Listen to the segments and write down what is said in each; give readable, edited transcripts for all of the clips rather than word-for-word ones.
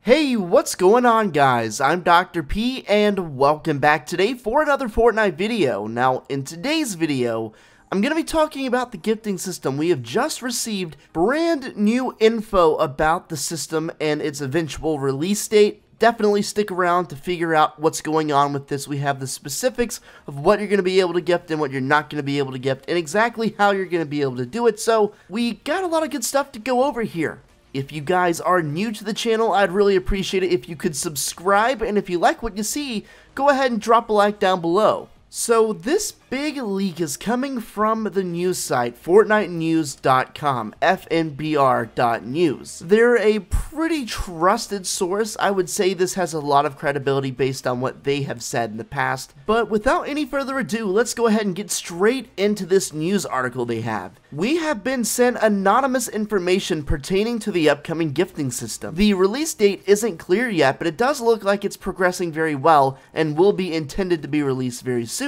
Hey, what's going on, guys? I'm Dr. P and welcome back today for another Fortnite video. Now, in today's video, I'm going to be talking about the gifting system. We have just received brand new info about the system and its eventual release date. Definitely stick around to figure out what's going on with this. We have the specifics of what you're going to be able to gift and what you're not going to be able to gift and exactly how you're going to be able to do it. So, we got a lot of good stuff to go over here. If you guys are new to the channel, I'd really appreciate it if you could subscribe, and if you like what you see, go ahead and drop a like down below. So this big leak is coming from the news site FortniteNews.com, FNBR.news. They're a pretty trusted source. I would say this has a lot of credibility based on what they have said in the past. But without any further ado, let's go ahead and get straight into this news article they have. We have been sent anonymous information pertaining to the upcoming gifting system. The release date isn't clear yet, but it does look like it's progressing very well and will be intended to be released very soon,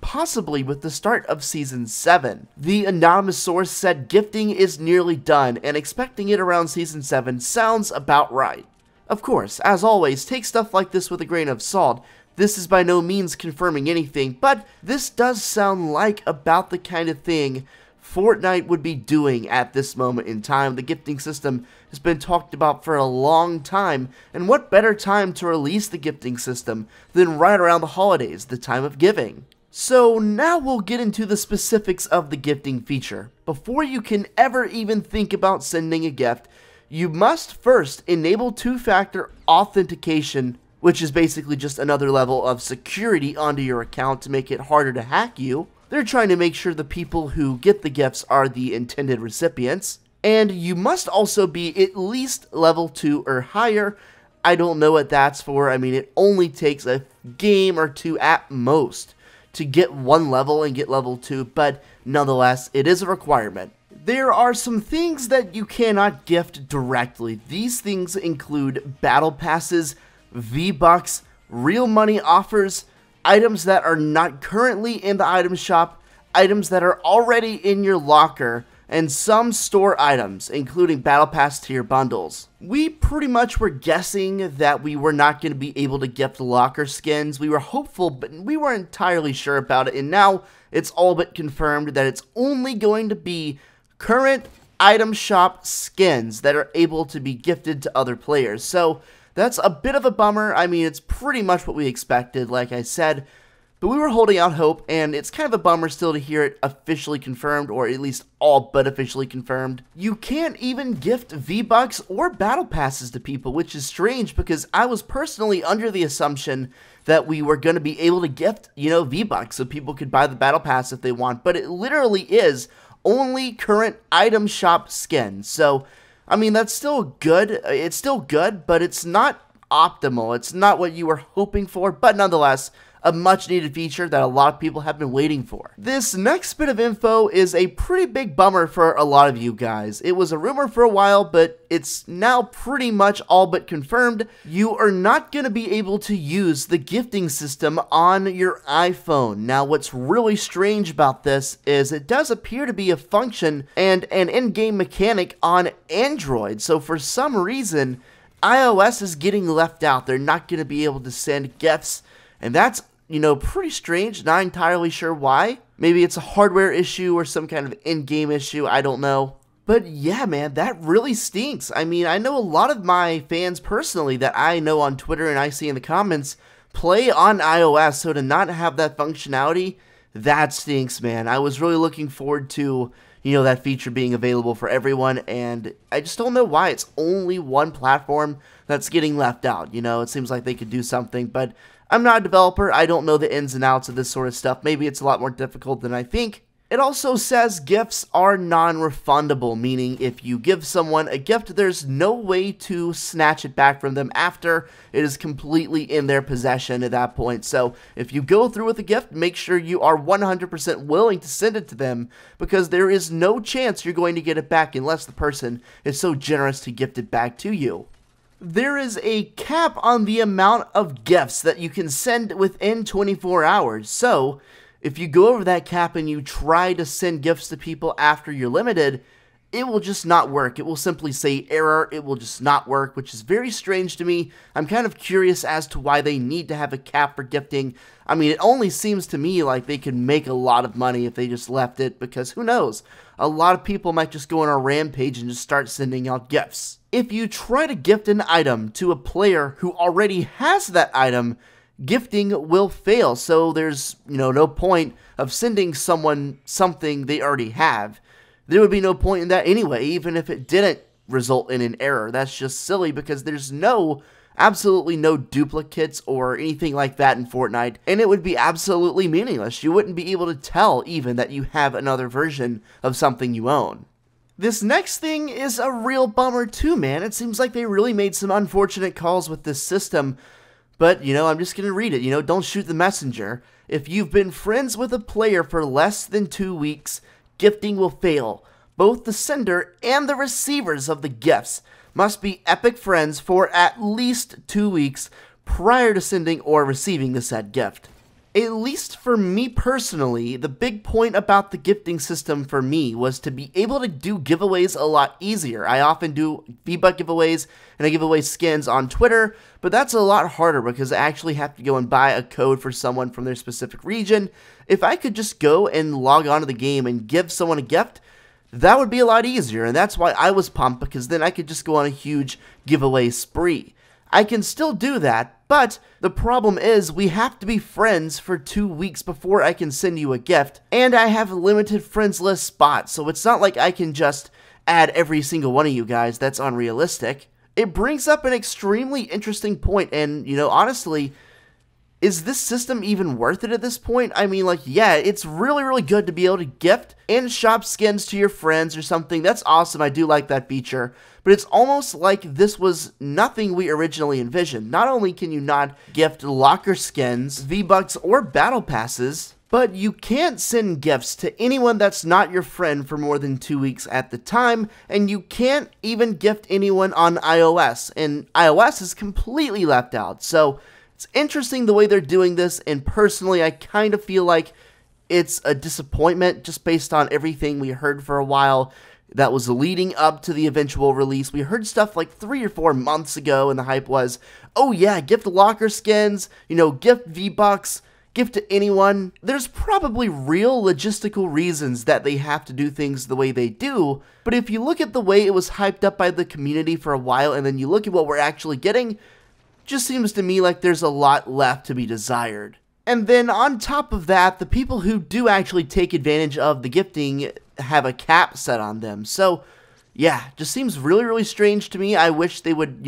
possibly with the start of Season 7. The anonymous source said gifting is nearly done, and expecting it around Season 7 sounds about right. Of course, as always, take stuff like this with a grain of salt. This is by no means confirming anything, but this does sound like about the kind of thing Fortnite would be doing at this moment in time. The gifting system has been talked about for a long time, and what better time to release the gifting system than right around the holidays, the time of giving. So now we'll get into the specifics of the gifting feature. Before you can ever even think about sending a gift, you must first enable two-factor authentication, which is basically just another level of security onto your account to make it harder to hack you. They're trying to make sure the people who get the gifts are the intended recipients. And you must also be at least level 2 or higher. I don't know what that's for. I mean, it only takes a game or two at most to get one level and get level 2, but nonetheless, it is a requirement. There are some things that you cannot gift directly. These things include battle passes, V-Bucks, real money offers, items that are not currently in the item shop, items that are already in your locker, and some store items, including Battle Pass tier bundles. We pretty much were guessing that we were not going to be able to gift locker skins. We were hopeful, but we weren't entirely sure about it, and now it's all but confirmed that it's only going to be current item shop skins that are able to be gifted to other players. So that's a bit of a bummer. I mean, it's pretty much what we expected, like I said, but we were holding out hope, and it's kind of a bummer still to hear it officially confirmed, or at least all but officially confirmed. You can't even gift V-Bucks or Battle Passes to people, which is strange because I was personally under the assumption that we were going to be able to gift, V-Bucks so people could buy the Battle Pass if they want, but it literally is only current item shop skins. So, I mean, that's still good. It's still good, but it's not optimal. It's not what you were hoping for, but nonetheless, a much needed feature that a lot of people have been waiting for. This next bit of info is a pretty big bummer for a lot of you guys. It was a rumor for a while, but it's now pretty much all but confirmed. You are not going to be able to use the gifting system on your iPhone. Now, what's really strange about this is it does appear to be a function and an in-game mechanic on Android. So for some reason, iOS is getting left out. They're not going to be able to send gifts, and that's pretty strange. Not entirely sure why. Maybe it's a hardware issue or some kind of in-game issue. I don't know. But yeah, man, that really stinks. I mean, I know a lot of my fans personally that I know on Twitter and I see in the comments play on iOS, so to not have that functionality, that stinks, man. I was really looking forward to, that feature being available for everyone, and I just don't know why it's only one platform that's getting left out. It seems like they could do something, but I'm not a developer. I don't know the ins and outs of this sort of stuff. Maybe it's a lot more difficult than I think. It also says gifts are non-refundable, meaning if you give someone a gift, there's no way to snatch it back from them after it is completely in their possession at that point. So if you go through with a gift, make sure you are 100% willing to send it to them, because there is no chance you're going to get it back unless the person is so generous to gift it back to you. There is a cap on the amount of gifts that you can send within 24 hours. So, if you go over that cap and you try to send gifts to people after you're limited, it will just not work. It will simply say error, it will just not work, which is very strange to me. I'm kind of curious as to why they need to have a cap for gifting. I mean, it only seems to me like they could make a lot of money if they just left it, because who knows? A lot of people might just go on a rampage and just start sending out gifts. If you try to gift an item to a player who already has that item, gifting will fail, so there's, no point of sending someone something they already have. There would be no point in that anyway, even if it didn't result in an error. That's just silly because there's absolutely no duplicates or anything like that in Fortnite, and it would be absolutely meaningless. You wouldn't be able to tell even that you have another version of something you own. This next thing is a real bummer too, man. It seems like they really made some unfortunate calls with this system, but, I'm just going to read it. Don't shoot the messenger. If you've been friends with a player for less than 2 weeks, gifting will fail. Both the sender and the receivers of the gifts must be epic friends for at least 2 weeks prior to sending or receiving the said gift. At least for me personally, the big point about the gifting system for me was to be able to do giveaways a lot easier. I often do V-Buck giveaways and I give away skins on Twitter, but that's a lot harder because I actually have to go and buy a code for someone from their specific region. If I could just go and log on to the game and give someone a gift, that would be a lot easier, and that's why I was pumped, because then I could just go on a huge giveaway spree. I can still do that, but the problem is we have to be friends for 2 weeks before I can send you a gift, and I have limited friends list spots, so it's not like I can just add every single one of you guys. That's unrealistic. It brings up an extremely interesting point, and, honestly, is this system even worth it at this point? I mean, yeah, it's really good to be able to gift and shop skins to your friends or something. That's awesome. I do like that feature. But it's almost like this was nothing we originally envisioned. Not only can you not gift locker skins, V-Bucks, or battle passes, but you can't send gifts to anyone that's not your friend for more than 2 weeks at the time, and you can't even gift anyone on iOS, and iOS is completely left out. So it's interesting the way they're doing this, and personally, I kind of feel like it's a disappointment just based on everything we heard for a while that was leading up to the eventual release. We heard stuff like 3 or 4 months ago, and the hype was, oh yeah, gift locker skins, gift V-Bucks, gift to anyone. There's probably real logistical reasons that they have to do things the way they do, but if you look at the way it was hyped up by the community for a while, and then you look at what we're actually getting, just seems to me like there's a lot left to be desired. And then on top of that, the people who do actually take advantage of the gifting have a cap set on them. So, yeah, just seems really strange to me. I wish they would,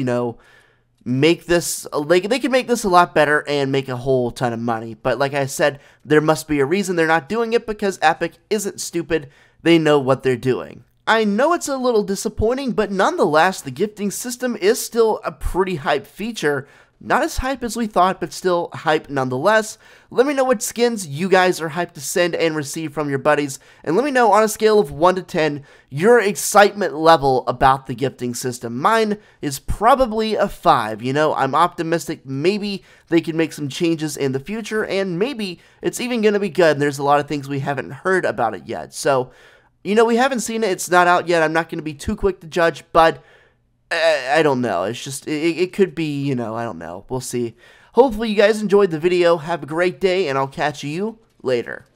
make this, they could make this a lot better and make a whole ton of money. But like I said, there must be a reason they're not doing it, because Epic isn't stupid. They know what they're doing. I know it's a little disappointing, but nonetheless, the gifting system is still a pretty hype feature. Not as hype as we thought, but still hype nonetheless. Let me know what skins you guys are hyped to send and receive from your buddies, and let me know on a scale of 1 to 10 your excitement level about the gifting system. Mine is probably a 5. I'm optimistic maybe they can make some changes in the future, and maybe it's even going to be good, and there's a lot of things we haven't heard about it yet. So, we haven't seen it, it's not out yet, I'm not going to be too quick to judge, but I don't know, it's just, it could be, I don't know, we'll see. Hopefully you guys enjoyed the video, have a great day, and I'll catch you later.